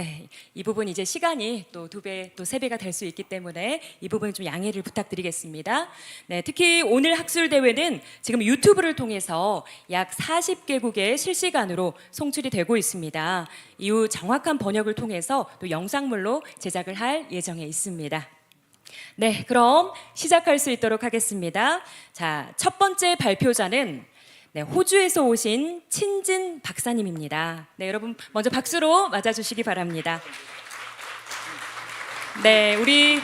네, 이 부분 이제 시간이 또 2배, 또 3배가 될 수 있기 때문에 이 부분 좀 양해를 부탁드리겠습니다. 네, 특히 오늘 학술 대회는 지금 유튜브를 통해서 약 40개국에 실시간으로 송출이 되고 있습니다. 이후 정확한 번역을 통해서 또 영상물로 제작을 할 예정에 있습니다. 네, 그럼 시작할 수 있도록 하겠습니다. 자, 첫 번째 발표자는 네, 호주에서 오신 친진 박사님입니다. 네, 여러분 먼저 박수로 맞아주시기 바랍니다. 네, 우리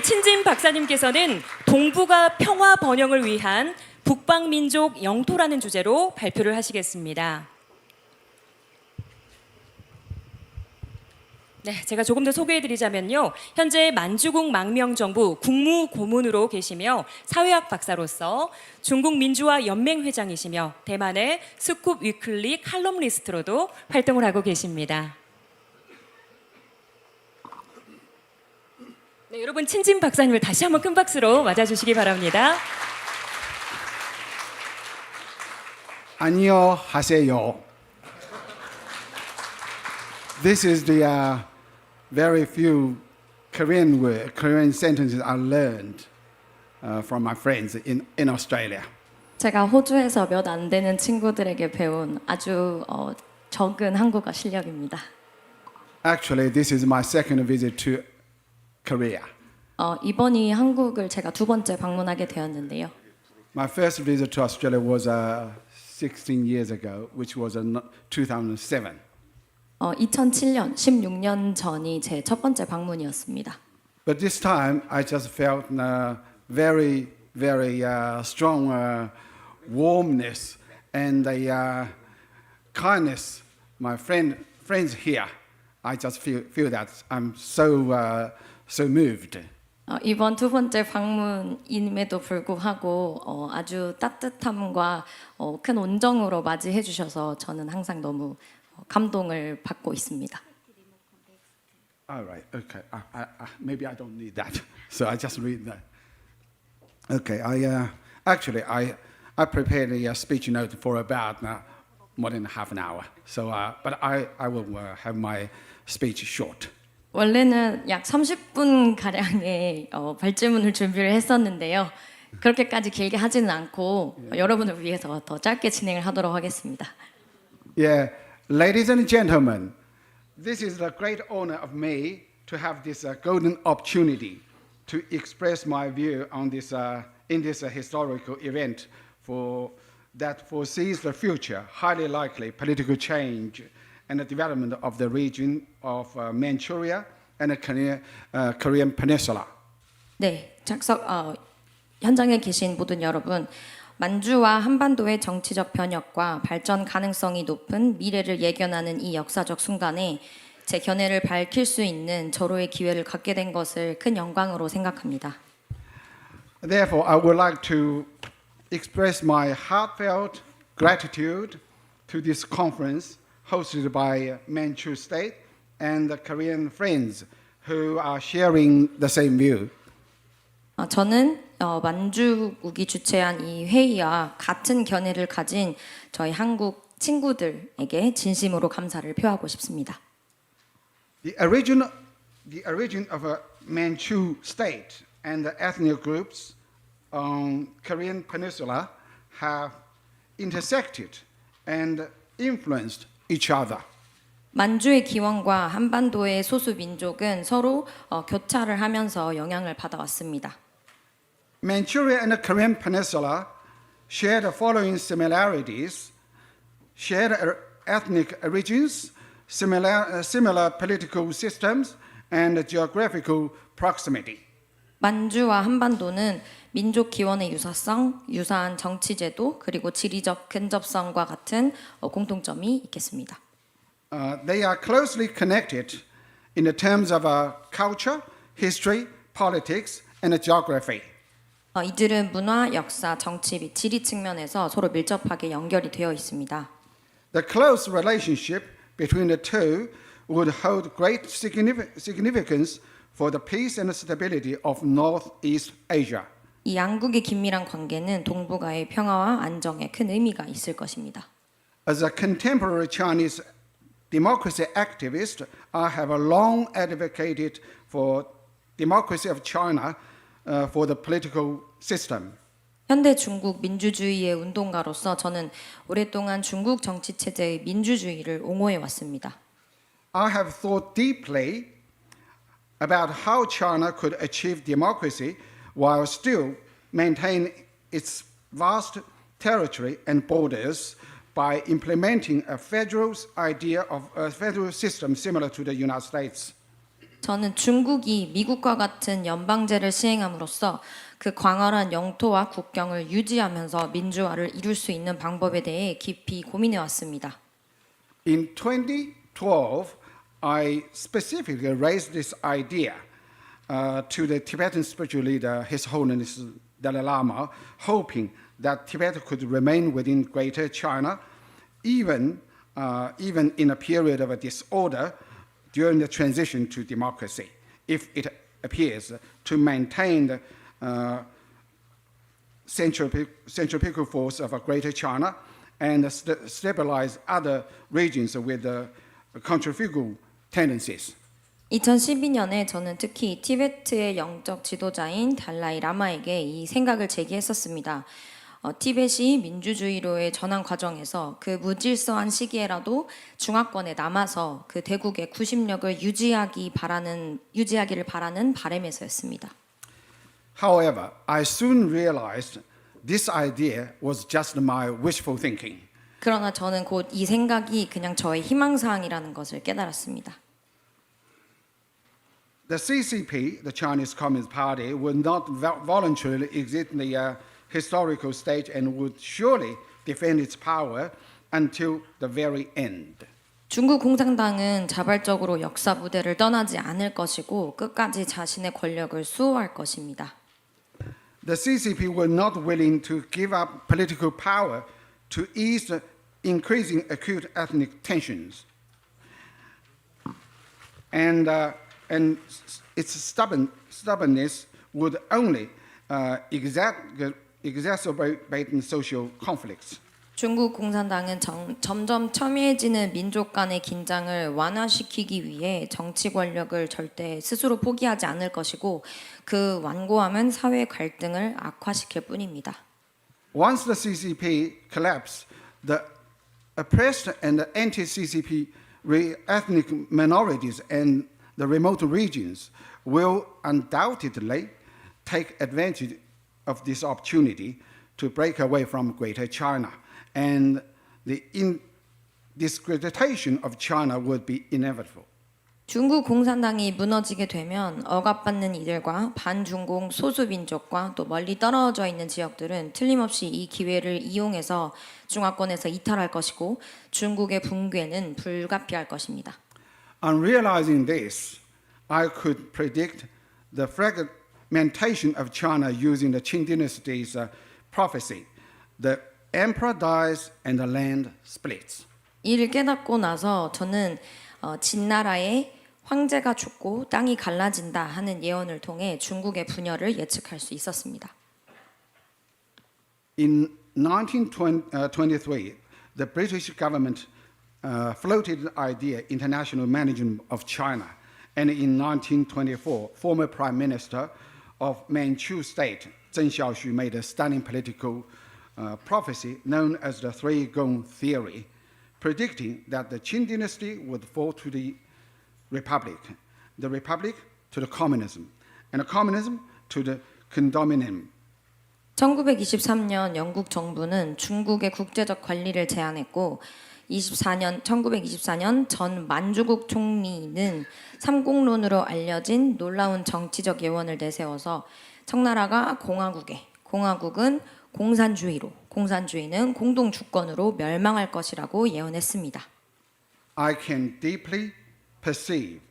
친진 박사님께서는 동북아 평화 번영을 위한 북방민족 영토라는 주제로 발표를 하시겠습니다. 네, 제가 조금 더 소개해드리자면요. 현재 만주국 망명정부 국무고문으로 계시며 사회학 박사로서 중국 민주화 연맹 회장이시며 대만의 스쿱 위클리 칼럼니스트로도 활동을 하고 계십니다. 네, 여러분 친진 박사님을 다시 한번 큰 박수로 맞아주시기 바랍니다. 안녕하세요. This is the very few Korean sentences I learned from my friends in Australia. 제가 호주에서 몇 안 되는 친구들에게 배운 아주 적은 한국어 실력입니다. Actually, this is my second visit to Korea. 이번이 한국을 제가 2번째 방문하게 되었는데요. My first visit to Australia was 16 years ago, which was in 2007. 2007년, 16년 전이 제 첫 번째 방문이었습니다. But this time, I just felt very, very strong warmness and kindness. My friends here, I just feel that I'm so moved. 이번 2번째 방문임에도 불구하고 아주 따뜻함과 큰 온정으로 맞이해 주셔서 저는 항상 너무 감동을 받고 있습니다. All right, okay. Maybe I don't need that, so I just read that. Okay, I prepared a speech note for about more than half an hour. So, but I will have my speech short. 원래는 약 30분 가량의 발제문을 준비를 했었는데요. 그렇게까지 길게 하지는 않고 여러분을 위해서 더 짧게 진행을 하도록 하겠습니다. Yeah, ladies and gentlemen, this is a great honor of me to have this golden opportunity to express my view on this in this historical event that foresees the future, highly likely political change and the development of the region of Manchuria and the Korean Peninsula. 네, 현장에 계신 모든 여러분, 만주와 한반도의 정치적 변혁과 발전 가능성이 높은 미래를 예견하는 이 역사적 순간에 제 견해를 밝힐 수 있는 절호의 기회를 갖게 된 것을 큰 영광으로 생각합니다. Therefore, I would like to express my heartfelt gratitude to this conference hosted by Manchu State and the Korean friends who are sharing the same view. 저는 만주국이 주최한 이 회의와 같은 견해를 가진 저희 한국 친구들에게 진심으로 감사를 표하고 싶습니다. The origin of a Manchu state and the ethnic groups on Korean Peninsula have intersected and influenced each other. 만주의 기원과 한반도의 소수 민족은 서로 교차를 하면서 영향을 받아왔습니다. Manchuria and the Korean Peninsula share the following similarities: shared ethnic origins, similar political systems, and geographical proximity. 만주와 한반도는 민족 기원의 유사성, 유사한 정치제도, 그리고 지리적 근접성과 같은 공통점이 있겠습니다. They are closely connected in the terms of culture, history, politics, and geography. 이들은 문화, 역사, 정치 및 지리 측면에서 서로 밀접하게 연결이 되어 있습니다. The close relationship between the two would hold great significance for the peace and stability of Northeast Asia. 이 양국의 긴밀한 관계는 동북아의 평화와 안정에 큰 의미가 있을 것입니다. As a contemporary Chinese democracy activists, I have long advocated for democracy of China for the political system. 현대 중국 민주주의의 운동가로서 저는 오랫동안 중국 정치 체제의 민주주의를 옹호해 왔습니다. I have thought deeply about how China could achieve democracy while still maintain its vast territory and borders by implementing a federal idea of a federal system similar to the United States. 저는 중국이 미국과 같은 연방제를 시행함으로써 그 광활한 영토와 국경을 유지하면서 민주화를 이룰 수 있는 방법에 대해 깊이 고민해 왔습니다. In 2012, I specifically raised this idea to the Tibetan spiritual leader, His Holiness Dalai Lama, hoping that Tibet could remain within Greater China, even in a period of a disorder during the transition to democracy, if it appears to maintain the centripetal force of a Greater China and stabilize other regions with contrafugal tendencies. 2012년에 저는 특히 티베트의 영적 지도자인 달라이 라마에게 이 생각을 제기했었습니다. 티벳이 민주주의로의 전환 과정에서 그 무질서한 시기에라도 중화권에 남아서 그 대국의 구심력을 유지하기를 바라는 바람에서였습니다. However, I soon realized this idea was just my wishful thinking. 그러나 저는 곧 이 생각이 그냥 저의 희망사항이라는 것을 깨달았습니다. The CCP, the Chinese Communist Party, would not voluntarily exit the historical stage and would surely defend its power until the very end. 중국 공산당은 자발적으로 역사 무대를 떠나지 않을 것이고 끝까지 자신의 권력을 수호할 것입니다. The CCP were not willing to give up political power to ease the increasing acute ethnic tensions. And its stubbornness would only exacerbate social conflicts. 중국 공산당은 점점 첨예해지는 민족 간의 긴장을 완화시키기 위해 정치 권력을 절대 스스로 포기하지 않을 것이고 그 완고함은 사회 갈등을 악화시킬 뿐입니다. Once the CCP collapsed, the oppressed and the anti-CCP ethnic minorities and the remote regions will undoubtedly take advantage of this opportunity to break away from Greater China, and the discreditation of China would be inevitable. 중국 공산당이 무너지게 되면 억압받는 이들과 반중공 소수민족과 또 멀리 떨어져 있는 지역들은 틀림없이 이 기회를 이용해서 중화권에서 이탈할 것이고 중국의 붕괴는 불가피할 것입니다. On realizing this, I could predict the fragmentation of China using the Qing dynasty's prophecy. The emperor dies and the land splits. 이를 깨닫고 나서 저는 진나라의 황제가 죽고 땅이 갈라진다 하는 예언을 통해 중국의 분열을 예측할 수 있었습니다. In 1923, the British government floated the idea international management of China, and in 1924, former Prime Minister of Manchu State, Zheng Xiaoxu, made a stunning political prophecy known as the Three Gong Theory, predicting that the Qing dynasty would fall to the Republic to the communism, and the communism to the condominium. 1923년 영국 정부는 중국의 국제적 관리를 제안했고 1924년 전 만주국 총리는 삼공론으로 알려진 놀라운 정치적 예언을 내세워서 청나라가 공화국에, 공화국은 공산주의로, 공산주의는 공동 주권으로 멸망할 것이라고 예언했습니다. I can deeply perceive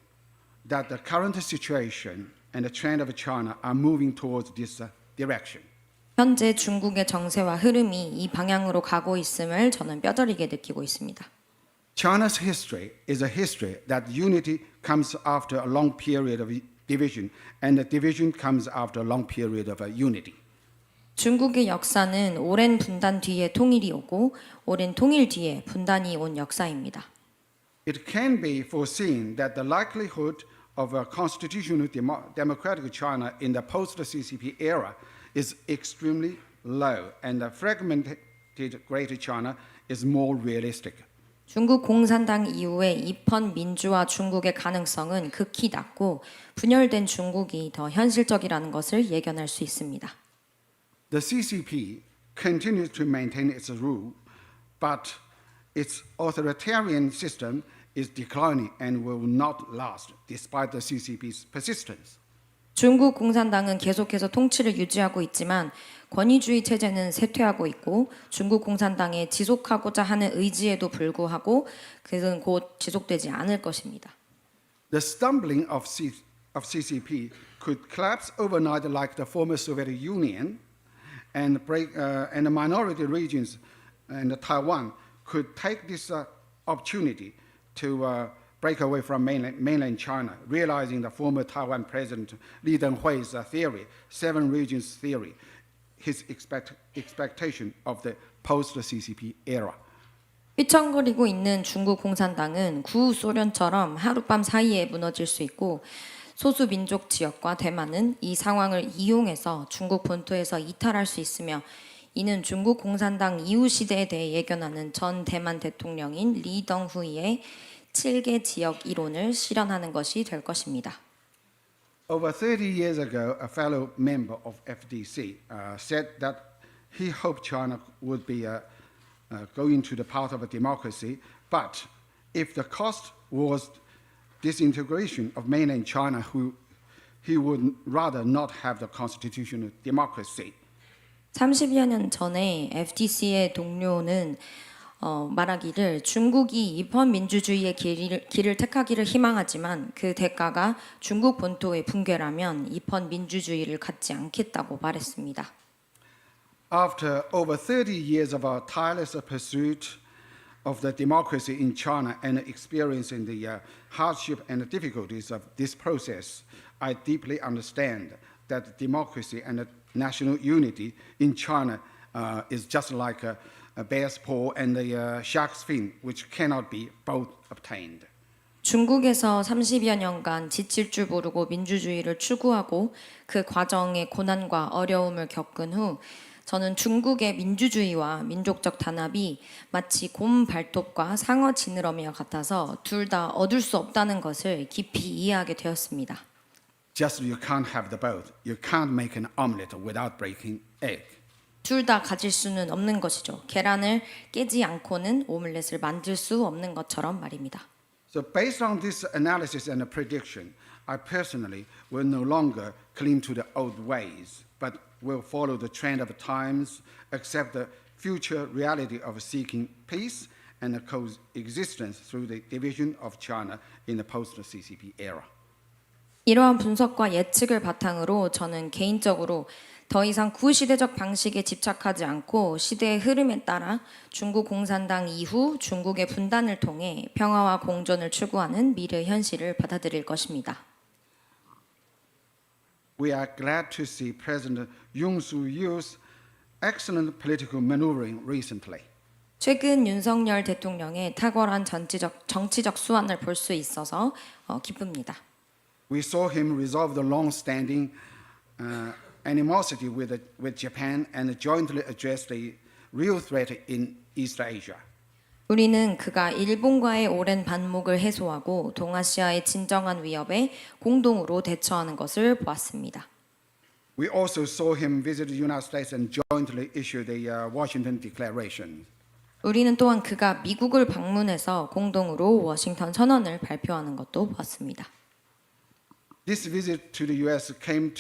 that the current situation and the trend of China are moving towards this direction. 현재 중국의 정세와 흐름이 이 방향으로 가고 있음을 저는 뼈저리게 느끼고 있습니다. China's history is a history that unity comes after a long period of division, and the division comes after a long period of unity. 중국의 역사는 오랜 분단 뒤에 통일이 오고 오랜 통일 뒤에 분단이 온 역사입니다. it can be foreseen that the likelihood of a constitutional democratic China in the post-CCP era is extremely low, and a fragmented Greater China is more realistic. 중국 공산당 이후에 입헌 민주화 중국의 가능성은 극히 낮고 분열된 중국이 더 현실적이라는 것을 예견할 수 있습니다. The CCP continues to maintain its rule, but its authoritarian system is declining and will not last despite the CCP's persistence. 중국 공산당은 계속해서 통치를 유지하고 있지만 권위주의 체제는 쇠퇴하고 있고 중국 공산당의 지속하고자 하는 의지에도 불구하고 그것은 곧 지속되지 않을 것입니다. The stumbling of CCP could collapse overnight like the former Soviet Union, and the minority regions and Taiwan could take this opportunity to break away from mainland China, realizing the former Taiwan President Lee Teng-hui's theory, seven regions theory, his expectation of the post-CCP era. 휘청거리고 있는 중국 공산당은 구소련처럼 하룻밤 사이에 무너질 수 있고 소수 민족 지역과 대만은 이 상황을 이용해서 중국 본토에서 이탈할 수 있으며 이는 중국 공산당 이후 시대에 대해 예견하는 전 대만 대통령인 리덩후이의 7개 지역 이론을 실현하는 것이 될 것입니다. Over 30 years ago, a fellow member of FDC said that he hoped China would be going to the path of a democracy, but if the cost was disintegration of mainland China, he would rather not have the constitutional democracy. 30여 년 전에 FDC의 동료는 말하기를 중국이 입헌 민주주의의 길을 택하기를 희망하지만 그 대가가 중국 본토의 붕괴라면 입헌 민주주의를 갖지 않겠다고 말했습니다. After over 30 years of our tireless pursuit of the democracy in China and experiencing the hardship and the difficulties of this process, I deeply understand that democracy and national unity in China is just like a bear's paw and the shark's fin, which cannot be both obtained. 중국에서 30여 년간 지칠 줄 모르고 민주주의를 추구하고 그 과정의 고난과 어려움을 겪은 후 저는 중국의 민주주의와 민족적 단합이 마치 곰 발톱과 상어 지느러미와 같아서 둘 다 얻을 수 없다는 것을 깊이 이해하게 되었습니다. Just you can't have the both. You can't make an omelette without breaking egg. 둘 다 가질 수는 없는 것이죠. 계란을 깨지 않고는 오믈렛을 만들 수 없는 것처럼 말입니다. So based on this analysis and prediction, I personally will no longer cling to the old ways, but will follow the trend of times, accept the future reality of seeking peace and coexistence through the division of China in the post-CCP era. 이러한 분석과 예측을 바탕으로 저는 개인적으로 더 이상 구시대적 방식에 집착하지 않고 시대의 흐름에 따라 중국 공산당 이후 중국의 분단을 통해 평화와 공존을 추구하는 미래 현실을 받아들일 것입니다. We are glad to see President Yoon Suk-yeol's excellent political maneuvering recently. 최근 윤석열 대통령의 탁월한 정치적 수완을 볼 수 있어서 기쁩니다. We saw him resolve the long-standing animosity with Japan and jointly address the real threat in East Asia. 우리는 그가 일본과의 오랜 반목을 해소하고 동아시아의 진정한 위협에 공동으로 대처하는 것을 보았습니다. We also saw him visit the United States and jointly issue the Washington Declaration. 우리는 또한 그가 미국을 방문해서 공동으로 워싱턴 선언을 발표하는 것도 보았습니다. This visit to the U.S. came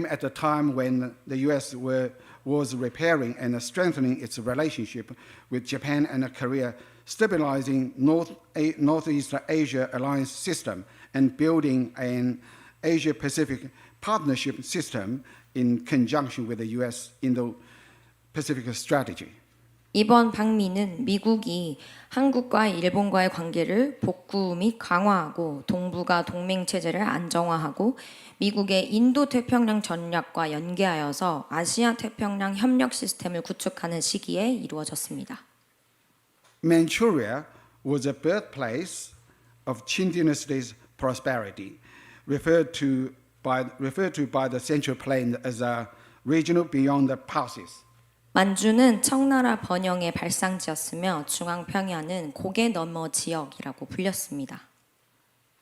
at the time when the U.S. was repairing and strengthening its relationship with Japan and Korea, stabilizing Northeast Asia alliance system and building an Asia-Pacific partnership system in conjunction with the U.S. Indo-Pacific strategy. 이번 방미는 미국이 한국과 일본과의 관계를 복구 및 강화하고 동북아 동맹 체제를 안정화하고 미국의 인도 태평양 전략과 연계하여서 아시아 태평양 협력 시스템을 구축하는 시기에 이루어졌습니다. Manchuria was a birthplace of Qing dynasty's prosperity, referred to by the Central Plain as a regional beyond the passes. 만주는 청나라 번영의 발상지였으며 중앙평야는 고개 너머 지역이라고 불렸습니다.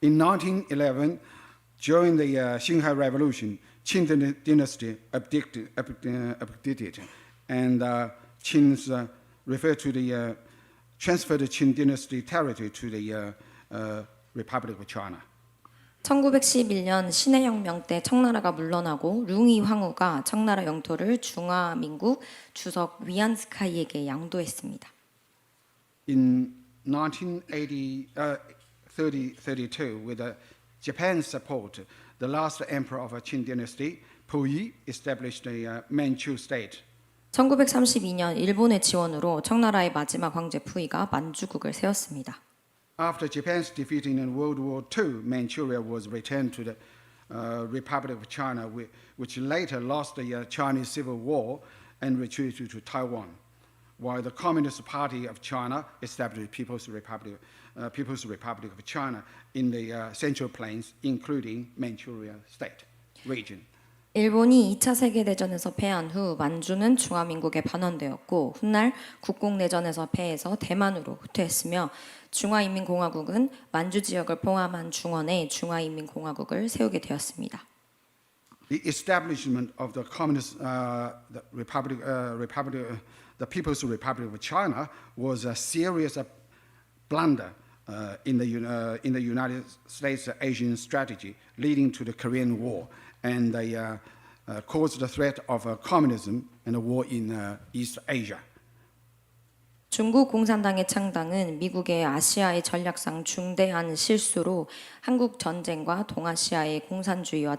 In 1911, during the Xinhai Revolution, Qing dynasty abdicated, and Qing's referred to the transferred the Qing dynasty territory to the Republic of China. 1911년 신해혁명 때 청나라가 물러나고 룽이 황후가 청나라 영토를 중화민국 주석 위안스카이에게 양도했습니다. In 1932, with Japan's support, the last emperor of Qing dynasty, Puyi, established the Manchu state. 1932년 일본의 지원으로 청나라의 마지막 황제 푸이가 만주국을 세웠습니다. After Japan's defeat in World War II, Manchuria was returned to the Republic of China, which later lost the Chinese Civil War and retreated to Taiwan, while the Communist Party of China established People's Republic of China in the Central Plains, including Manchuria state region. 일본이 2차 세계대전에서 패한 후 만주는 중화민국에 반환되었고 훗날 국공내전에서 패해서 대만으로 후퇴했으며 중화인민공화국은 만주 지역을 포함한 중원에 중화인민공화국을 세우게 되었습니다. The establishment of the Communist the People's Republic of China was a serious blunder in the United States Asian strategy, leading to the Korean War, and they caused the threat of communism and a war in East Asia. 중국 공산당의 창당은 미국의 아시아의 전략상 중대한 실수로 한국 전쟁과 동아시아의 공산주의와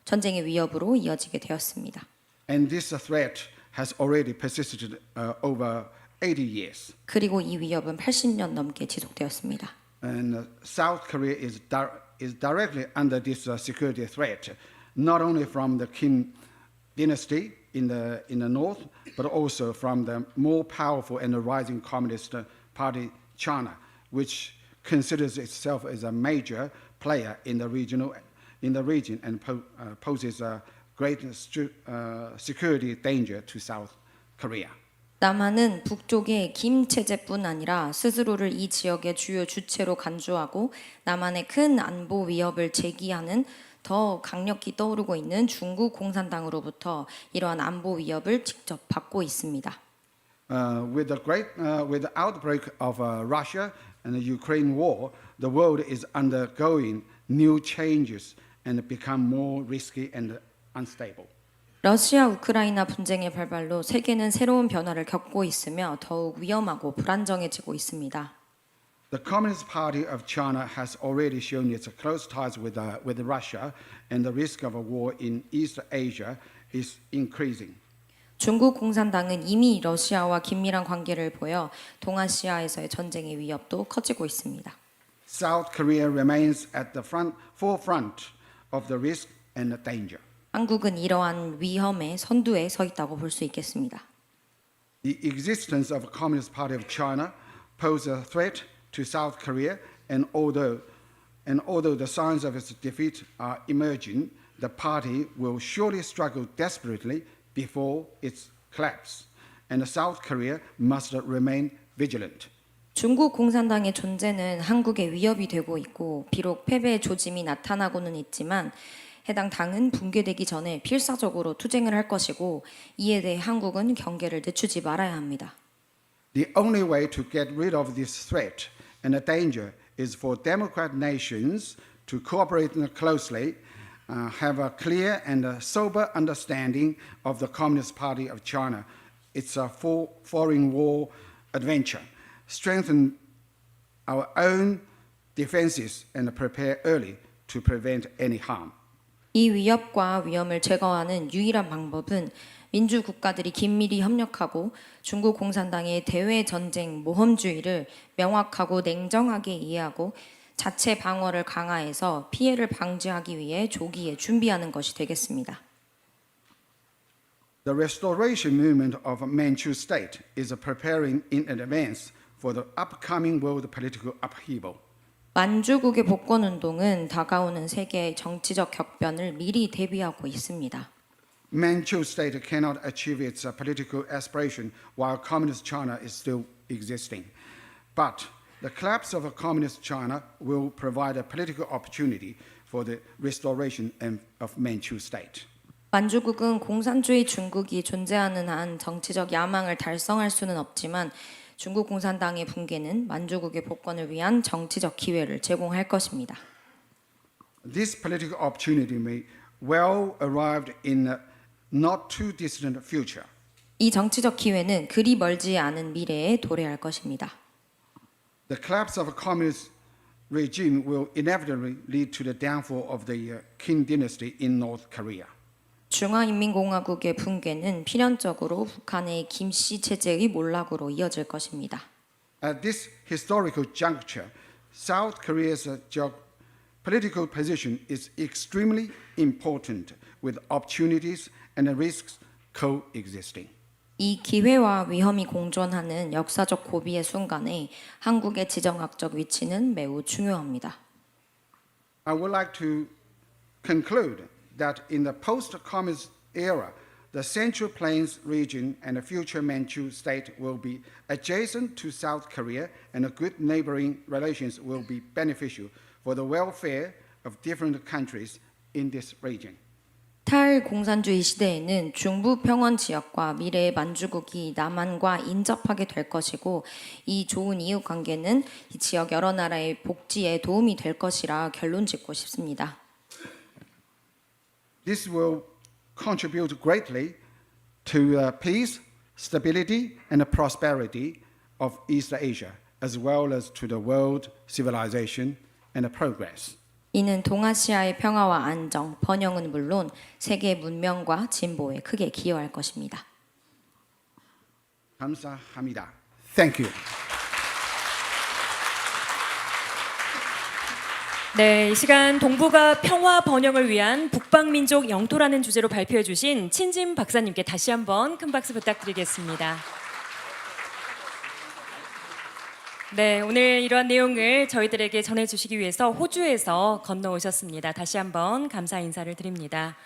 전쟁의 위협으로 이어지게 되었습니다. And this threat has already persisted over 80 years. 그리고 이 위협은 80년 넘게 지속되었습니다. And South Korea is directly under this security threat, not only from the Kim dynasty in the north, but also from the more powerful and rising Communist Party China, which considers itself as a major player in the region and poses a great security danger to South Korea. 남한은 북쪽의 김 체제뿐 아니라 스스로를 이 지역의 주요 주체로 간주하고 남한의 큰 안보 위협을 제기하는 더 강력히 떠오르고 있는 중국 공산당으로부터 이러한 안보 위협을 직접 받고 있습니다. With the outbreak of Russia and the Ukraine war, the world is undergoing new changes and become more risky and unstable. 러시아 우크라이나 분쟁의 발발로 세계는 새로운 변화를 겪고 있으며 더욱 위험하고 불안정해지고 있습니다. The Communist Party of China has already shown its close ties with Russia, and the risk of a war in East Asia is increasing. 중국 공산당은 이미 러시아와 긴밀한 관계를 보여 동아시아에서의 전쟁의 위협도 커지고 있습니다. South Korea remains at the forefront of the risk and the danger. 한국은 이러한 위험의 선두에 서 있다고 볼 수 있겠습니다. The existence of a Communist Party of China poses a threat to South Korea, and although the signs of its defeat are emerging, the party will surely struggle desperately before its collapse, and South Korea must remain vigilant. 중국 공산당의 존재는 한국에 위협이 되고 있고 비록 패배의 조짐이 나타나고는 있지만 해당 당은 붕괴되기 전에 필사적으로 투쟁을 할 것이고 이에 대해 한국은 경계를 늦추지 말아야 합니다. The only way to get rid of this threat and the danger is for democratic nations to cooperate closely, have a clear and sober understanding of the Communist Party of China, its foreign war adventure, strengthen our own defenses and prepare early to prevent any harm. 이 위협과 위험을 제거하는 유일한 방법은 민주 국가들이 긴밀히 협력하고 중국 공산당의 대외 전쟁 모험주의를 명확하고 냉정하게 이해하고 자체 방어를 강화해서 피해를 방지하기 위해 조기에 준비하는 것이 되겠습니다. The restoration movement of Manchu state is preparing in advance for the upcoming world political upheaval. 만주국의 복권 운동은 다가오는 세계의 정치적 격변을 미리 대비하고 있습니다. Manchu state cannot achieve its political aspiration while communist China is still existing. But the collapse of a communist China will provide a political opportunity for the restoration of Manchu state. 만주국은 공산주의 중국이 존재하는 한 정치적 야망을 달성할 수는 없지만 중국 공산당의 붕괴는 만주국의 복권을 위한 정치적 기회를 제공할 것입니다. This political opportunity may well arrive in a not too distant future. 이 정치적 기회는 그리 멀지 않은 미래에 도래할 것입니다. The collapse of a communist regime will inevitably lead to the downfall of the Qing dynasty in North Korea. 중화인민공화국의 붕괴는 필연적으로 북한의 김씨 체제의 몰락으로 이어질 것입니다. At this historical juncture, South Korea's geopolitical position is extremely important, with opportunities and risks coexisting. 이 기회와 위험이 공존하는 역사적 고비의 순간에 한국의 지정학적 위치는 매우 중요합니다. I would like to conclude that in the post-communist era, the Central Plains region and the future Manchu state will be adjacent to South Korea, and the good neighboring relations will be beneficial for the welfare of different countries in this region. 탈공산주의 시대에는 중부 평원 지역과 미래의 만주국이 남한과 인접하게 될 것이고 이 좋은 이웃 관계는 이 지역 여러 나라의 복지에 도움이 될 것이라 결론짓고 싶습니다. This will contribute greatly to peace, stability, and the prosperity of East Asia, as well as to the world civilization and the progress. 이는 동아시아의 평화와 안정, 번영은 물론 세계 문명과 진보에 크게 기여할 것입니다. 감사합니다. Thank you. 네, 이 시간 동북아 평화 번영을 위한 북방민족 영토라는 주제로 발표해 주신 친진 박사님께 다시 한번 큰 박수 부탁드리겠습니다. 네, 오늘 이러한 내용을 저희들에게 전해주시기 위해서 호주에서 건너오셨습니다. 다시 한번 감사 인사를 드립니다.